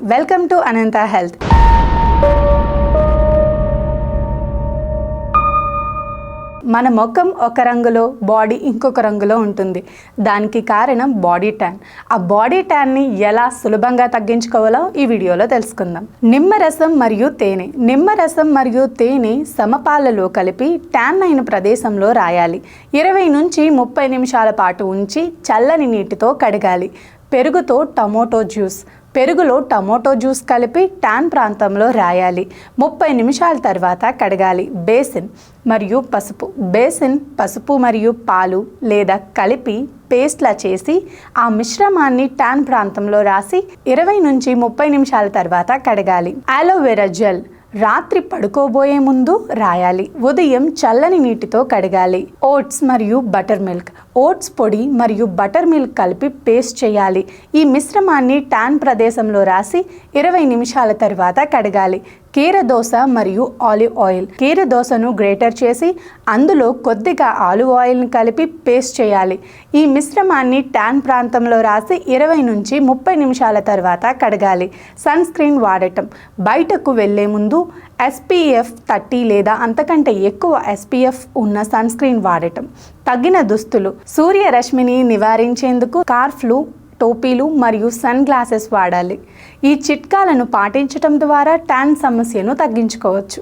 Welcome to Anantha health. మన ముఖం ఒక రంగులో, బాడీ ఇంకొక రంగులో ఉంటుంది. దానికి కారణం బాడీ ట్యాన్. ఆ బాడీ ట్యాన్ని ఎలా సులభంగా తగ్గించుకోవాలో ఈ వీడియోలో తెలుసుకుందాం. నిమ్మరసం మరియు తేనె. నిమ్మరసం మరియు తేనె సమపాలలో కలిపి ట్యాన్ అయిన ప్రదేశంలో రాయాలి. 20 నుంచి 30 నిమిషాల పాటు ఉంచి చల్లని నీటితో కడగాలి. పెరుగుతో టమోటో జ్యూస్. పెరుగులో టమోటో జ్యూస్ కలిపి ట్యాన్ ప్రాంతంలో రాయాలి. 30 నిమిషాల తర్వాత కడగాలి. బేసిన్ మరియు పసుపు. బేసిన్, పసుపు మరియు పాలు లేదా కలిపి పేస్ట్లా చేసి ఆ మిశ్రమాన్ని ట్యాన్ ప్రాంతంలో రాసి 20 నుంచి 30 నిమిషాల తర్వాత కడగాలి. అలోవెరా జెల్ రాత్రి పడుకోబోయే ముందు రాయాలి. ఉదయం చల్లని నీటితో కడగాలి. ఓట్స్ మరియు బటర్ మిల్క్. ఓట్స్ పొడి మరియు బటర్ మిల్క్ కలిపి పేస్ట్ చేయాలి. ఈ మిశ్రమాన్ని ట్యాన్ ప్రదేశంలో రాసి 20 నిమిషాల తర్వాత కడగాలి. కీరదోస మరియు ఆలివ్ ఆయిల్. కీరదోసను గ్రేటర్ చేసి అందులో కొద్దిగా ఆలివ్ ఆయిల్ని కలిపి పేస్ట్ చేయాలి. ఈ మిశ్రమాన్ని ట్యాన్ ప్రాంతంలో రాసి 20 నుంచి 30 నిమిషాల తర్వాత కడగాలి. సన్ స్క్రీన్ వాడటం. బయటకు వెళ్లే ముందు SPF 30 లేదా అంతకంటే ఎక్కువ SPF ఉన్న సన్ స్క్రీన్ వాడటం. తగిన దుస్తులు. సూర్యరశ్మిని నివారించేందుకు స్కార్ఫ్లు, టోపీలు మరియు సన్ గ్లాసెస్ వాడాలి. ఈ చిట్కాలను పాటించడం ద్వారా ట్యాన్ సమస్యను తగ్గించుకోవచ్చు.